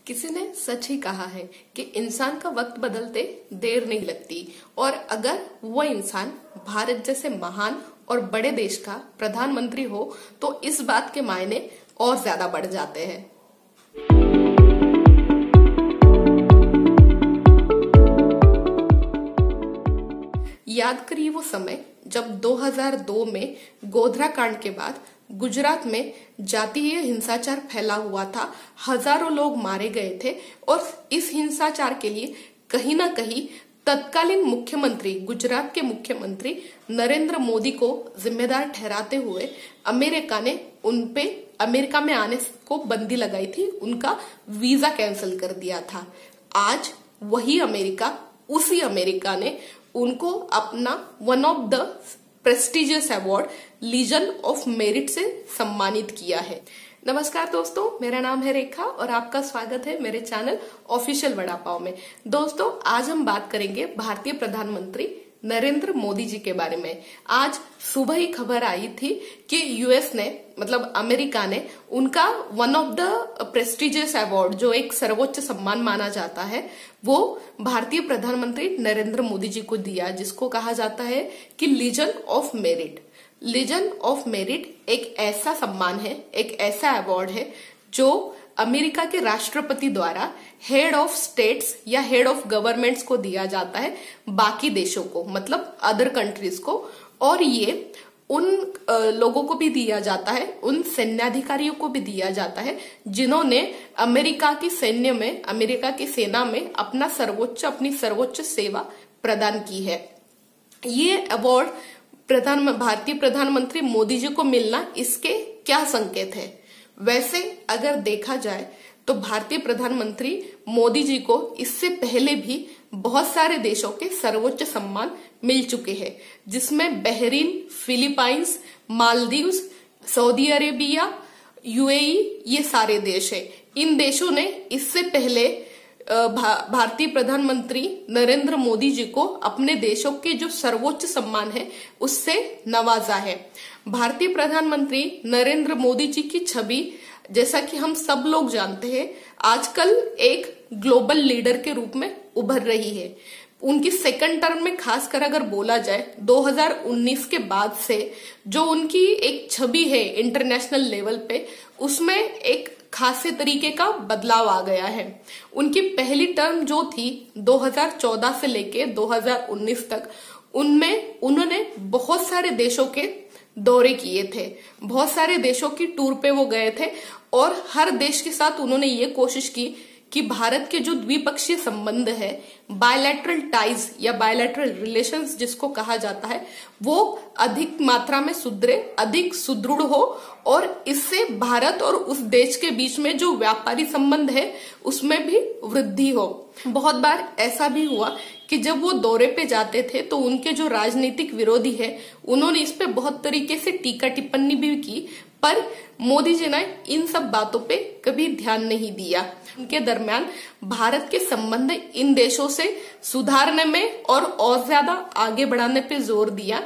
किसी ने सच ही कहा है कि इंसान का वक्त बदलते देर नहीं लगती और अगर वो इंसान भारत जैसे महान और बड़े देश का प्रधानमंत्री हो तो इस बात के मायने और ज्यादा बढ़ जाते हैं। याद करिए वो समय जब 2002 में गोधरा कांड के बाद गुजरात में जातीय हिंसाचार फैला हुआ था। हजारों लोग मारे गए थे और इस हिंसाचार के लिए कहीं ना कहीं तत्कालीन मुख्यमंत्री गुजरात के मुख्यमंत्री नरेंद्र मोदी को जिम्मेदार ठहराते हुए अमेरिका ने उनपे अमेरिका में आने को बंदी लगाई थी, उनका वीजा कैंसिल कर दिया था। आज वही अमेरिका, उसी अमेरिका ने उनको अपना one of the prestigious award legion of merit से सम्मानित किया है। नमस्कार दोस्तों, मेरा नाम है रेखा और आपका स्वागत है मेरे चैनल ऑफिशियल वड़ा पाव में। दोस्तों, आज हम बात करेंगे भारतीय प्रधानमंत्री नरेंद्र मोदी जी के बारे में। आज सुबह ही खबर आई थी कि यूएस ने मतलब अमेरिका ने उनका one of the prestigious award, जो एक सर्वोच्च सम्मान माना जाता है, वो भारतीय प्रधानमंत्री नरेंद्र मोदी जी को दिया, जिसको कहा जाता है कि legion of merit. Legion of merit एक ऐसा सम्मान है, एक ऐसा अवार्ड है जो अमेरिका के राष्ट्रपति द्वारा हेड ऑफ स्टेट्स या हेड ऑफ गवर्नमेंट्स को दिया जाता है, बाकी देशों को मतलब अदर कंट्रीज को। और ये उन लोगों को भी दिया जाता है, उन सैन्याधिकारियों को भी दिया जाता है जिन्होंने अमेरिका की सैन्य में, अमेरिका की सेना में अपनी सर्वोच्च सेवा प्रदान की है। ये अवार्ड भारतीय प्रधानमंत्री मोदी जी को मिलना, इसके क्या संकेत है? वैसे अगर देखा जाए तो भारतीय प्रधानमंत्री मोदी जी को इससे पहले भी बहुत सारे देशों के सर्वोच्च सम्मान मिल चुके हैं, जिसमें Bahrain, Philippines, Maldives, Saudi Arabia, UAE, ये सारे देश हैं। इन देशों ने इससे पहले भारतीय प्रधानमंत्री नरेंद्र मोदी जी को अपने देशों के जो सर्वोच्च सम्मान है उससे नवाजा है। भारतीय प्रधानमंत्री नरेंद्र मोदी जी की छवि, जैसा कि हम सब लोग जानते हैं, आजकल एक ग्लोबल लीडर के रूप में उभर रही है। उनकी सेकंड टर्म में खासकर अगर बोला जाए 2019 के बाद से जो उनकी एक छवि है इंटरनेशनल लेवल पे, उसमें एक खासे तरीके का बदलाव आ गया है। उनकी पहली टर्म जो थी 2014 से लेके 2019 तक, उनमें उन्होंने बहुत सारे देशों के दौरे किए थे, बहुत सारे देशों की टूर पे वो गए थे और हर देश के साथ उन्होंने ये कोशिश की कि भारत के जो द्विपक्षीय संबंध है, बायलैटरल टाइज या बायलैटरल रिलेशंस जिसको कहा जाता है, वो अधिक मात्रा में सुधरे, अधिक सुदृढ़ हो और इससे भारत और उस देश के बीच में जो व्यापारी संबंध है उसमें भी वृद्धि हो। बहुत बार ऐसा भी हुआ कि जब वो दौरे पे जाते थे तो उनके जो राजनीतिक विरोधी है उन्होंने इस पे बहुत तरीके से टीका टिप्पणी भी की, पर मोदी जी ने इन सब बातों पे कभी ध्यान नहीं दिया। उनके दरमियान भारत के संबंध इन देशों से सुधारने में और ज्यादा आगे बढ़ाने पे जोर दिया।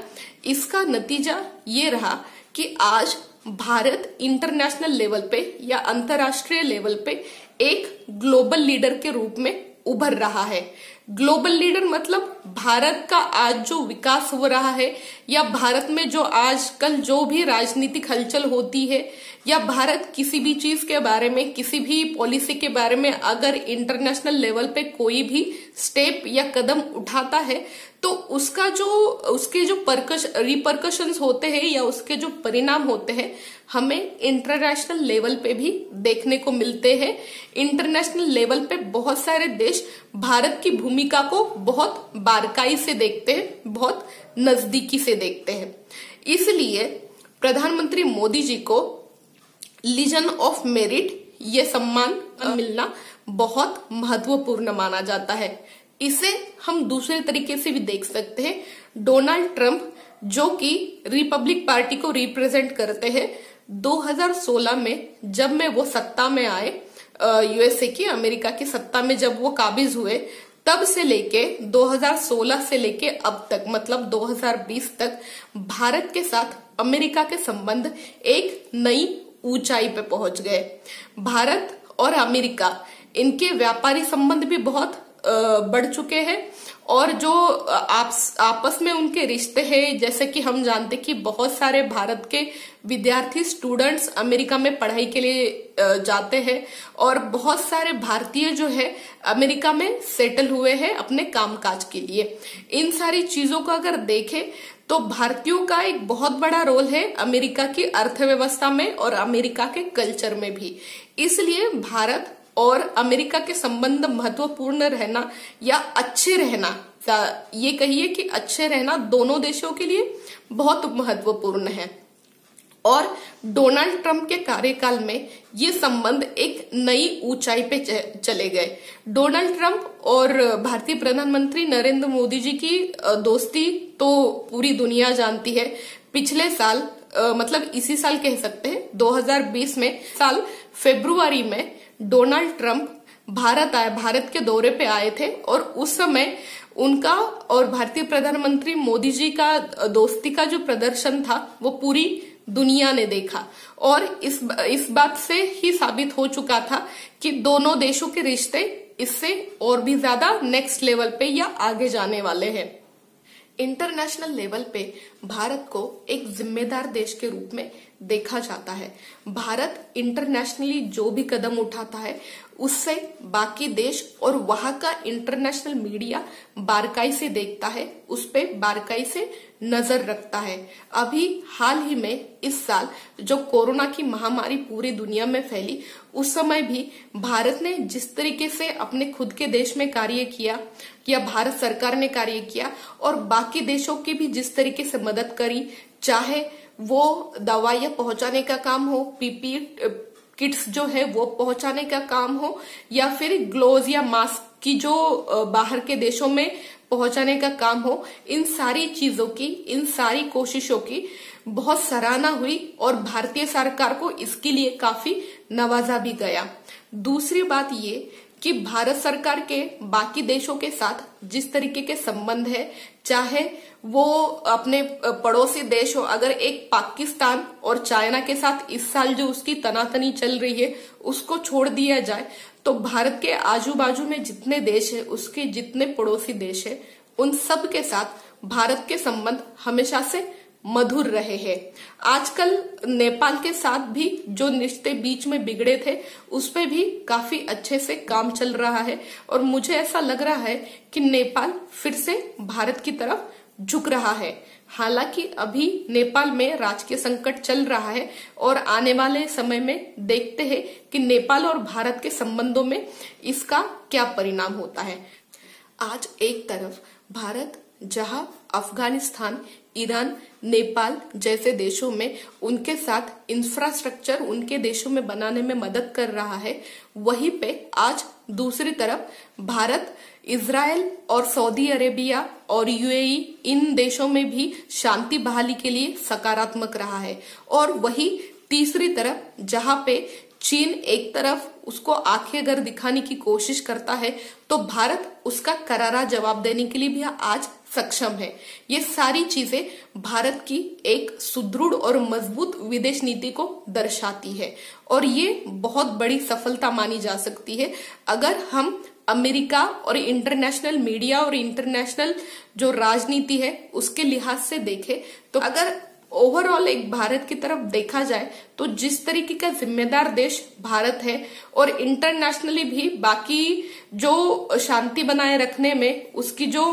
इसका नतीजा ये रहा कि आज भारत इंटरनेशनल लेवल पे या अंतर्राष्ट्रीय लेवल पे एक ग्लोबल लीडर के रूप में उभर रहा है। ग्लोबल लीडर मतलब भारत का आज जो विकास हो रहा है या भारत में जो आजकल जो भी राजनीतिक हलचल होती है या भारत किसी भी चीज के बारे में, किसी भी पॉलिसी के बारे में अगर इंटरनेशनल लेवल पे कोई भी स्टेप या कदम उठाता है तो उसके जो रिपरकशंस होते हैं या उसके जो परिणाम होते हैं हमें इंटरनेशनल लेवल पे भी देखने को मिलते हैं। इंटरनेशनल लेवल पे बहुत सारे देश भारत की भूमिका को बहुत बारीकाई से देखते हैं, बहुत नजदीकी से देखते हैं। इसलिए प्रधानमंत्री मोदी जी को लीजन ऑफ मेरिट ये सम्मान मिलना बहुत महत्वपूर्ण माना जाता है। इसे हम दूसरे तरीके से भी देख सकते हैं। डोनाल्ड ट्रंप, जो कि रिपब्लिक पार्टी को रिप्रेजेंट करते हैं, 2016 में जब में वो सत्ता में आए, यूएसए की, अमेरिका की सत्ता में जब वो काबिज हुए, तब से लेके 2016 से लेके अब तक मतलब 2020 तक भारत के साथ अमेरिका के संबंध एक नई ऊंचाई पे पहुंच गए। भारत और अमेरिका इनके व्यापारी संबंध भी बहुत बढ़ चुके हैं और जो आपस में उनके रिश्ते हैं, जैसे कि हम जानते कि बहुत सारे भारत के विद्यार्थी स्टूडेंट्स अमेरिका में पढ़ाई के लिए जाते हैं और बहुत सारे भारतीय जो है अमेरिका में सेटल हुए हैं अपने कामकाज के लिए। इन सारी चीजों को अगर देखें तो भारतीयों का एक बहुत बड़ा रोल है अमेरिका की अर्थव्यवस्था में और अमेरिका के कल्चर में भी। इसलिए भारत और अमेरिका के संबंध महत्वपूर्ण रहना या अच्छे रहना, ये कहिए कि अच्छे रहना दोनों देशों के लिए बहुत महत्वपूर्ण है। और डोनाल्ड ट्रंप के कार्यकाल में ये संबंध एक नई ऊंचाई पे चले गए। डोनाल्ड ट्रंप और भारतीय प्रधानमंत्री नरेंद्र मोदी जी की दोस्ती तो पूरी दुनिया जानती है। पिछले साल मतलब इसी साल कह सकते हैं 2020 में साल फरवरी में डोनाल्ड ट्रंप भारत के दौरे पे आए थे और उस समय उनका और भारतीय प्रधानमंत्री मोदी जी का दोस्ती का जो प्रदर्शन था वो पूरी दुनिया ने देखा और इस बात से ही साबित हो चुका था कि दोनों देशों के रिश्ते इससे और भी ज्यादा नेक्स्ट लेवल पे या आगे जाने वाले हैं। इंटरनेशनल लेवल पे भारत को एक जिम्मेदार देश के रूप में देखा जाता है। भारत इंटरनेशनली जो भी कदम उठाता है उससे बाकी देश और वहां का इंटरनेशनल मीडिया बारकाई से देखता है, उस पे बारकाई से नजर रखता है। अभी हाल ही में इस साल जो कोरोना की महामारी पूरी दुनिया में फैली, उस समय भी भारत ने जिस तरीके से अपने खुद के देश में कार्य किया या भारत सरकार ने कार्य किया और बाकी देशों की भी जिस तरीके से मदद करी, चाहे वो दवाइयां पहुंचाने का काम हो, पीपी किट्स जो है वो पहुंचाने का काम हो या फिर ग्लोव्स या मास्क की जो बाहर के देशों में पहुंचाने का काम हो, इन सारी चीजों की, इन सारी कोशिशों की बहुत सराहना हुई और भारतीय सरकार को इसके लिए काफी नवाजा भी गया। दूसरी बात ये कि भारत सरकार के बाकी देशों के साथ जिस तरीके के संबंध है, चाहे वो अपने पड़ोसी देश हो, अगर एक पाकिस्तान और चाइना के साथ इस साल जो उसकी तनातनी चल रही है उसको छोड़ दिया जाए तो भारत के आजू बाजू में जितने देश है, उसके जितने पड़ोसी देश है, उन सब के साथ भारत के संबंध हमेशा से मधुर रहे हैं। आजकल नेपाल के साथ भी जो रिश्ते बीच में बिगड़े थे उस पे भी काफी अच्छे से काम चल रहा है और मुझे ऐसा लग रहा है कि नेपाल फिर से भारत की तरफ झुक रहा है। हालांकि अभी नेपाल में राजकीय संकट चल रहा है और आने वाले समय में देखते हैं कि नेपाल और भारत के संबंधों में इसका क्या परिणाम होता है। आज एक तरफ भारत जहां अफगानिस्तान, ईरान, नेपाल जैसे देशों में उनके साथ इंफ्रास्ट्रक्चर उनके देशों में बनाने में मदद कर रहा है, वहीं पे आज दूसरी तरफ भारत इजराइल और सऊदी अरेबिया और यूएई इन देशों में भी शांति बहाली के लिए सकारात्मक रहा है। और वही तीसरी तरफ जहां पे चीन एक तरफ उसको आंखें अगर दिखाने की कोशिश करता है तो भारत उसका करारा जवाब देने के लिए भी आज सक्षम है। ये सारी चीजें भारत की एक सुदृढ़ और मजबूत विदेश नीति को दर्शाती है और ये बहुत बड़ी सफलता मानी जा सकती है अगर हम अमेरिका और इंटरनेशनल मीडिया और इंटरनेशनल जो राजनीति है उसके लिहाज से देखें तो अगर ओवरऑल एक भारत की तरफ देखा जाए तो जिस तरीके का जिम्मेदार देश भारत है और इंटरनेशनली भी बाकी जो शांति बनाए रखने में उसकी जो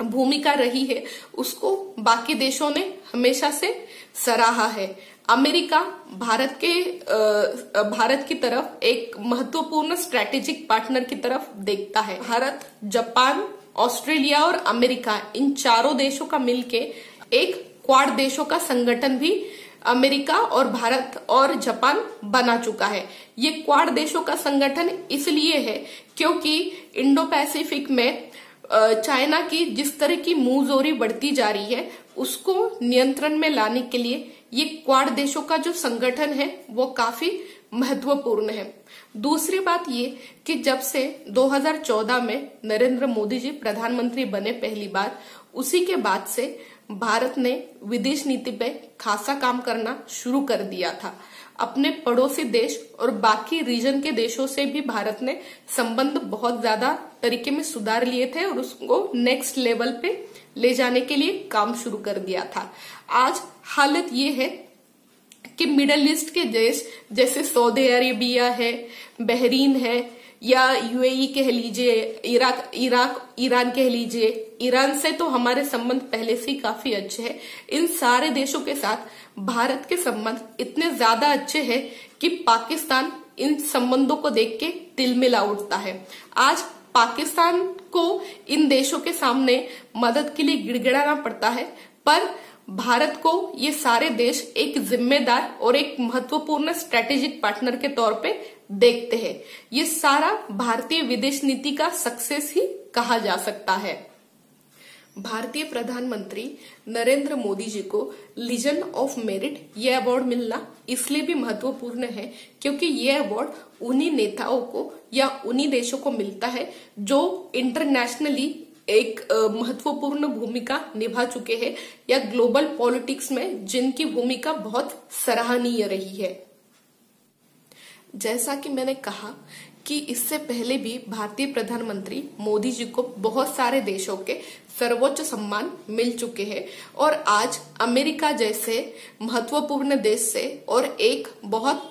भूमिका रही है उसको बाकी देशों ने हमेशा से सराहा है। अमेरिका भारत की तरफ एक महत्वपूर्ण स्ट्रेटेजिक पार्टनर की तरफ देखता है। भारत, जापान, ऑस्ट्रेलिया और अमेरिका इन चारों देशों का मिलके एक क्वाड देशों का संगठन भी अमेरिका और भारत और जापान बना चुका है। ये क्वाड देशों का संगठन इसलिए है क्योंकि इंडो पैसिफिक में चाइना की जिस तरह की मुंहजोरी बढ़ती जा रही है उसको नियंत्रण में लाने के लिए ये क्वाड देशों का जो संगठन है वो काफी महत्वपूर्ण है। दूसरी बात ये कि जब से 2014 में नरेंद्र मोदी जी प्रधानमंत्री बने पहली बार, उसी के बाद से भारत ने विदेश नीति पे खासा काम करना शुरू कर दिया था। अपने पड़ोसी देश और बाकी रीजन के देशों से भी भारत ने संबंध बहुत ज्यादा तरीके में सुधार लिए थे और उसको नेक्स्ट लेवल पे ले जाने के लिए काम शुरू कर दिया था। आज हालत ये है कि मिडल ईस्ट के देश जैसे सऊदी अरेबिया है, बहरीन है, या यूएई कह लीजिए, ईरान कह लीजिए, ईरान से तो हमारे संबंध पहले से ही काफी अच्छे हैं। इन सारे देशों के साथ भारत के संबंध इतने ज्यादा अच्छे हैं कि पाकिस्तान इन संबंधों को देख के तिलमिला उठता है। आज पाकिस्तान को इन देशों के सामने मदद के लिए गिड़गिड़ाना पड़ता है, पर भारत को ये सारे देश एक जिम्मेदार और एक महत्वपूर्ण स्ट्रेटेजिक पार्टनर के तौर पे देखते हैं। ये सारा भारतीय विदेश नीति का सक्सेस ही कहा जा सकता है। भारतीय प्रधानमंत्री नरेंद्र मोदी जी को लीजन ऑफ मेरिट ये अवार्ड मिलना इसलिए भी महत्वपूर्ण है क्योंकि ये अवार्ड उन्हीं नेताओं को या उन्हीं देशों को मिलता है जो इंटरनेशनली एक महत्वपूर्ण भूमिका निभा चुके हैं या ग्लोबल पॉलिटिक्स में जिनकी भूमिका बहुत सराहनीय रही है। जैसा कि मैंने कहा कि इससे पहले भी भारतीय प्रधानमंत्री मोदी जी को बहुत सारे देशों के सर्वोच्च सम्मान मिल चुके हैं और आज अमेरिका जैसे महत्वपूर्ण देश से और एक बहुत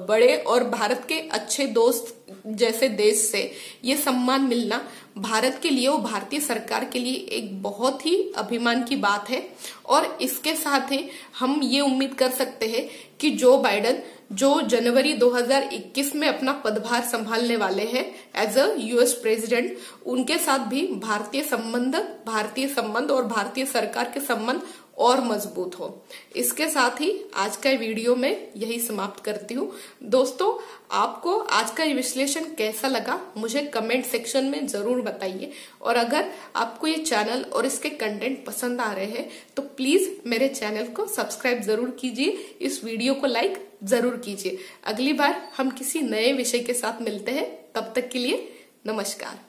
बड़े और भारत के अच्छे दोस्त जैसे देश से ये सम्मान मिलना भारत के लिए और भारतीय सरकार के लिए एक बहुत ही अभिमान की बात है। और इसके साथ ही हम ये उम्मीद कर सकते हैं कि जो बाइडेन जो जनवरी 2021 में अपना पदभार संभालने वाले हैं एज अ यूएस प्रेसिडेंट, उनके साथ भी भारतीय संबंध और भारतीय सरकार के संबंध और मजबूत हो। इसके साथ ही आज का वीडियो में यही समाप्त करती हूँ। दोस्तों, आपको आज का विश्लेषण कैसा लगा मुझे कमेंट सेक्शन में जरूर बताइए और अगर आपको ये चैनल और इसके कंटेंट पसंद आ रहे हैं तो प्लीज मेरे चैनल को सब्सक्राइब जरूर कीजिए, इस वीडियो को लाइक जरूर कीजिए। अगली बार हम किसी नए विषय के साथ मिलते हैं, तब तक के लिए नमस्कार।